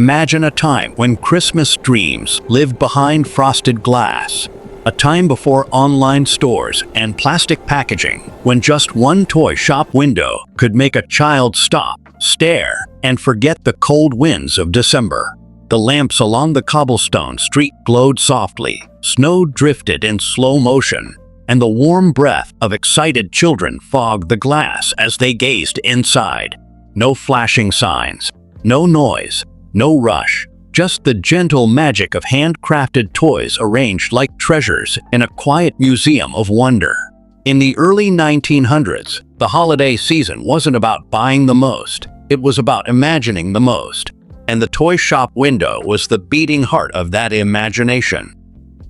Imagine a time when Christmas dreams lived behind frosted glass. A time before online stores and plastic packaging, when just one toy shop window could make a child stop, stare, and forget the cold winds of December. The lamps along the cobblestone street glowed softly, snow drifted in slow motion, and the warm breath of excited children fogged the glass as they gazed inside. No flashing signs, no noise, no rush. Just the gentle magic of handcrafted toys arranged like treasures in a quiet museum of wonder. In the early 1900s, the holiday season wasn't about buying the most, it was about imagining the most. And the toy shop window was the beating heart of that imagination.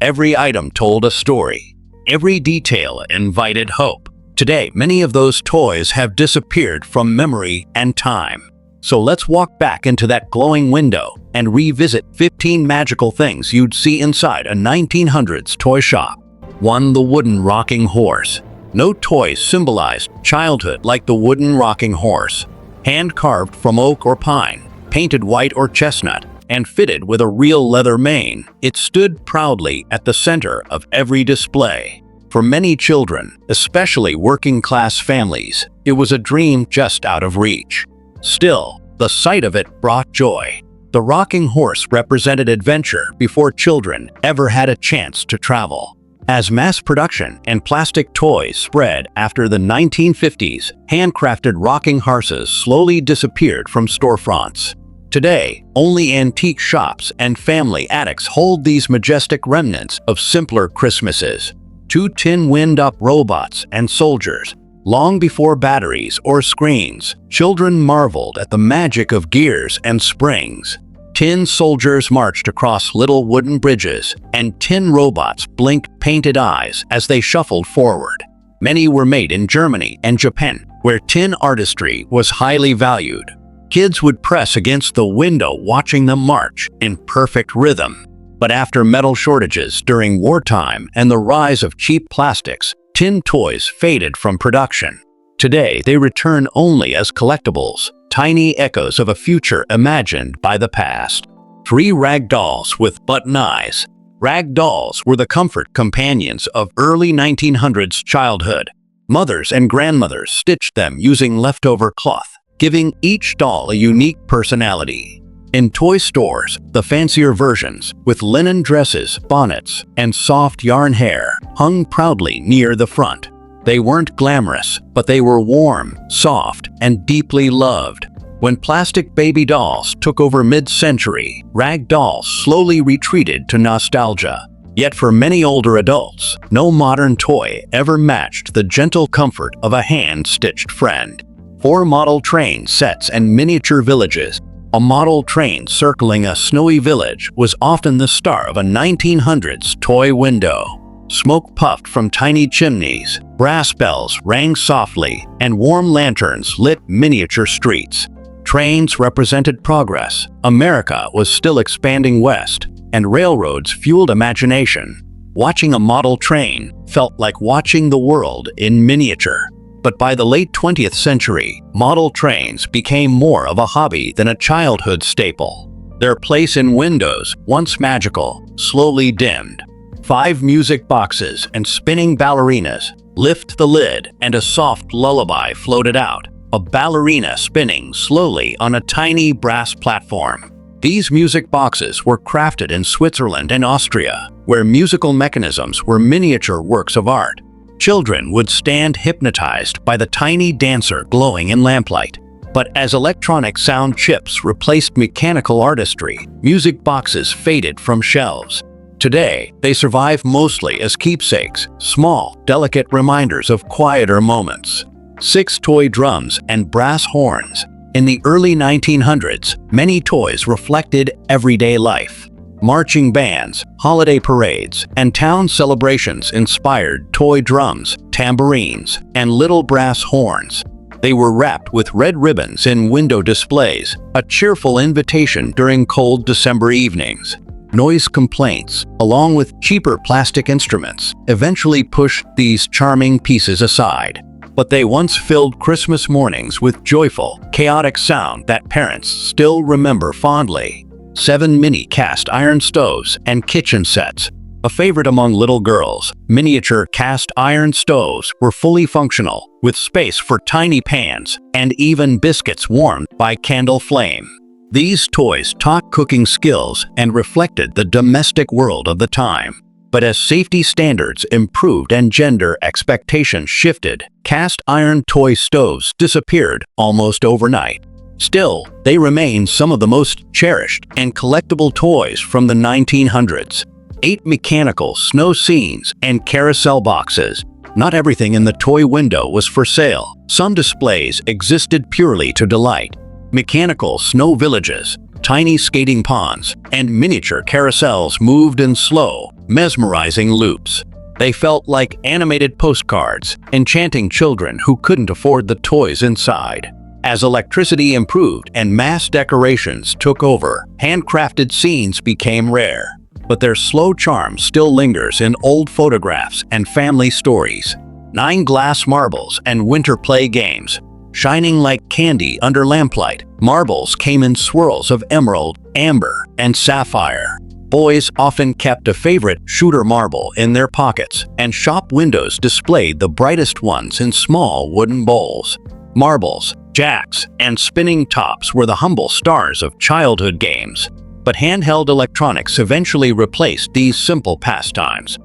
Every item told a story. Every detail invited hope. Today, many of those toys have disappeared from memory and time. So let's walk back into that glowing window and revisit 15 magical things you'd see inside a 1900s toy shop. 1. The wooden rocking horse. No toy symbolized childhood like the wooden rocking horse. Hand-carved from oak or pine, painted white or chestnut, and fitted with a real leather mane, it stood proudly at the center of every display. For many children, especially working-class families, it was a dream just out of reach. Still, the sight of it brought joy. The rocking horse represented adventure before children ever had a chance to travel. As mass production and plastic toys spread after the 1950s, handcrafted rocking horses slowly disappeared from storefronts. Today, only antique shops and family attics hold these majestic remnants of simpler Christmases. 2 tin wind-up robots and soldiers. Long before batteries or screens, children marveled at the magic of gears and springs. Tin soldiers marched across little wooden bridges, and tin robots blinked painted eyes as they shuffled forward. Many were made in Germany and Japan, where tin artistry was highly valued. Kids would press against the window watching them march in perfect rhythm. But after metal shortages during wartime and the rise of cheap plastics, tin toys faded from production. Today, they return only as collectibles, tiny echoes of a future imagined by the past. 3 rag dolls with button eyes. Rag dolls were the comfort companions of early 1900s childhood. Mothers and grandmothers stitched them using leftover cloth, giving each doll a unique personality. In toy stores, the fancier versions, with linen dresses, bonnets, and soft yarn hair, hung proudly near the front. They weren't glamorous, but they were warm, soft, and deeply loved. When plastic baby dolls took over mid-century, rag dolls slowly retreated to nostalgia. Yet for many older adults, no modern toy ever matched the gentle comfort of a hand-stitched friend. 4 model train sets and miniature villages. A model train circling a snowy village was often the star of a 1900s toy window. Smoke puffed from tiny chimneys, brass bells rang softly, and warm lanterns lit miniature streets. Trains represented progress. America was still expanding west, and railroads fueled imagination. Watching a model train felt like watching the world in miniature. But by the late 20th century, model trains became more of a hobby than a childhood staple. Their place in windows, once magical, slowly dimmed. 5 music boxes and spinning ballerinas. Lift the lid, and a soft lullaby floated out, a ballerina spinning slowly on a tiny brass platform. These music boxes were crafted in Switzerland and Austria, where musical mechanisms were miniature works of art. Children would stand hypnotized by the tiny dancer glowing in lamplight. But as electronic sound chips replaced mechanical artistry, music boxes faded from shelves. Today, they survive mostly as keepsakes, small, delicate reminders of quieter moments. 6 toy drums and brass horns. In the early 1900s, many toys reflected everyday life. Marching bands, holiday parades, and town celebrations inspired toy drums, tambourines, and little brass horns. They were wrapped with red ribbons in window displays, a cheerful invitation during cold December evenings. Noise complaints, along with cheaper plastic instruments, eventually pushed these charming pieces aside. But they once filled Christmas mornings with joyful, chaotic sound that parents still remember fondly. 7 mini cast iron stoves and kitchen sets. A favorite among little girls, miniature cast iron stoves were fully functional, with space for tiny pans and even biscuits warmed by candle flame. These toys taught cooking skills and reflected the domestic world of the time. But as safety standards improved and gender expectations shifted, cast iron toy stoves disappeared almost overnight. Still, they remain some of the most cherished and collectible toys from the 1900s. 8 mechanical snow scenes and carousel boxes. Not everything in the toy window was for sale. Some displays existed purely to delight. Mechanical snow villages, tiny skating ponds, and miniature carousels moved in slow, mesmerizing loops. They felt like animated postcards, enchanting children who couldn't afford the toys inside. As electricity improved and mass decorations took over, handcrafted scenes became rare. But their slow charm still lingers in old photographs and family stories. 9 glass marbles and winter play games. Shining like candy under lamplight, marbles came in swirls of emerald, amber, and sapphire. Boys often kept a favorite shooter marble in their pockets, and shop windows displayed the brightest ones in small wooden bowls. Marbles, jacks, and spinning tops were the humble stars of childhood games. But handheld electronics eventually replaced these simple pastimes.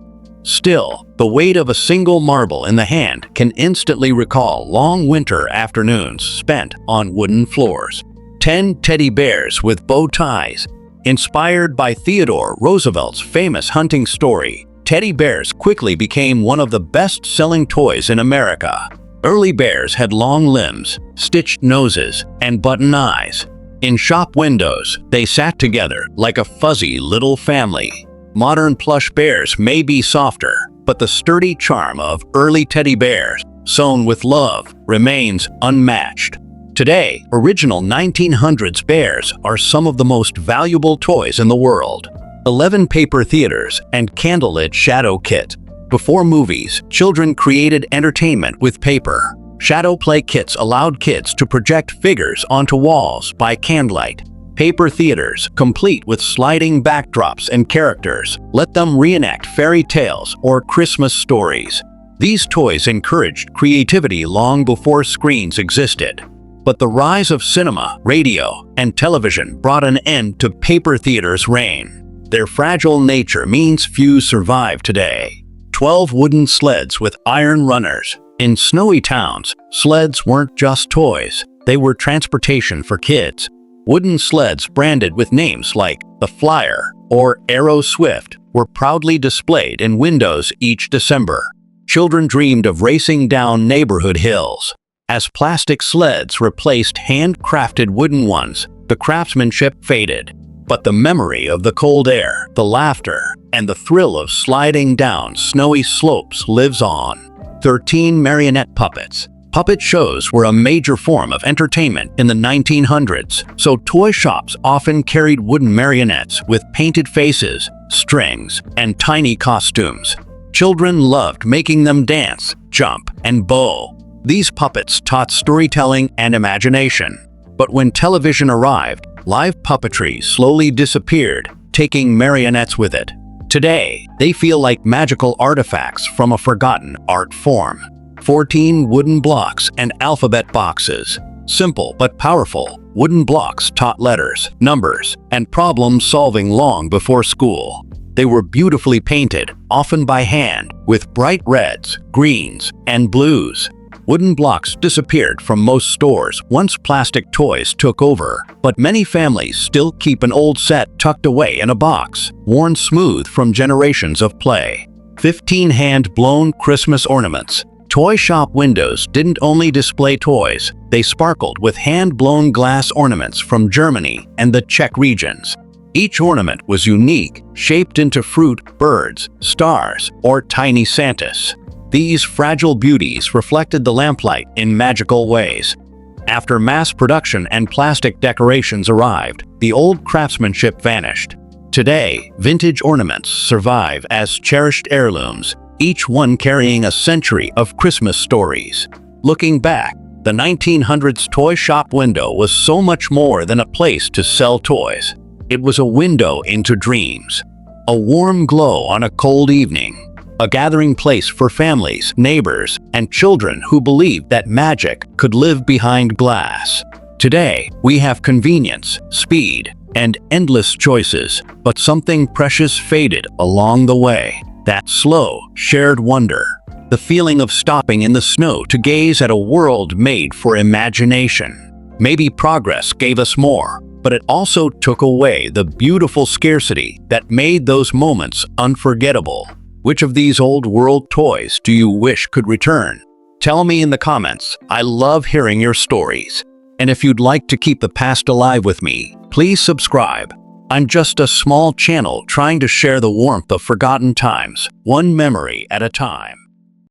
Still, the weight of a single marble in the hand can instantly recall long winter afternoons spent on wooden floors. 10 teddy bears with bow ties. Inspired by Theodore Roosevelt's famous hunting story, teddy bears quickly became one of the best-selling toys in America. Early bears had long limbs, stitched noses, and button eyes. In shop windows, they sat together like a fuzzy little family. Modern plush bears may be softer, but the sturdy charm of early teddy bears, sewn with love, remains unmatched. Today, original 1900s bears are some of the most valuable toys in the world. 11 paper theaters and candlelit shadow kit. Before movies, children created entertainment with paper. Shadow play kits allowed kids to project figures onto walls by candlelight. Paper theaters, complete with sliding backdrops and characters, let them reenact fairy tales or Christmas stories. These toys encouraged creativity long before screens existed. But the rise of cinema, radio, and television brought an end to paper theaters' reign. Their fragile nature means few survive today. 12 wooden sleds with iron runners. In snowy towns, sleds weren't just toys, they were transportation for kids. Wooden sleds branded with names like the Flyer or Arrow Swift were proudly displayed in windows each December. Children dreamed of racing down neighborhood hills. As plastic sleds replaced handcrafted wooden ones, the craftsmanship faded. But the memory of the cold air, the laughter, and the thrill of sliding down snowy slopes lives on. 13 marionette puppets. Puppet shows were a major form of entertainment in the 1900s, so toy shops often carried wooden marionettes with painted faces, strings, and tiny costumes. Children loved making them dance, jump, and bow. These puppets taught storytelling and imagination. But when television arrived, live puppetry slowly disappeared, taking marionettes with it. Today, they feel like magical artifacts from a forgotten art form. 14 wooden blocks and alphabet boxes. Simple but powerful, wooden blocks taught letters, numbers, and problem-solving long before school. They were beautifully painted, often by hand, with bright reds, greens, and blues. Wooden blocks disappeared from most stores once plastic toys took over, but many families still keep an old set tucked away in a box, worn smooth from generations of play. 15 hand-blown Christmas ornaments. Toy shop windows didn't only display toys, they sparkled with hand-blown glass ornaments from Germany and the Czech regions. Each ornament was unique, shaped into fruit, birds, stars, or tiny Santas. These fragile beauties reflected the lamplight in magical ways. After mass production and plastic decorations arrived, the old craftsmanship vanished. Today, vintage ornaments survive as cherished heirlooms, each one carrying a century of Christmas stories. Looking back, the 1900s toy shop window was so much more than a place to sell toys. It was a window into dreams, a warm glow on a cold evening, a gathering place for families, neighbors, and children who believed that magic could live behind glass. Today, we have convenience, speed, and endless choices, but something precious faded along the way. That slow, shared wonder, the feeling of stopping in the snow to gaze at a world made for imagination. Maybe progress gave us more, but it also took away the beautiful scarcity that made those moments unforgettable. Which of these old world toys do you wish could return? Tell me in the comments. I love hearing your stories. And if you'd like to keep the past alive with me, please subscribe. I'm just a small channel trying to share the warmth of forgotten times, one memory at a time.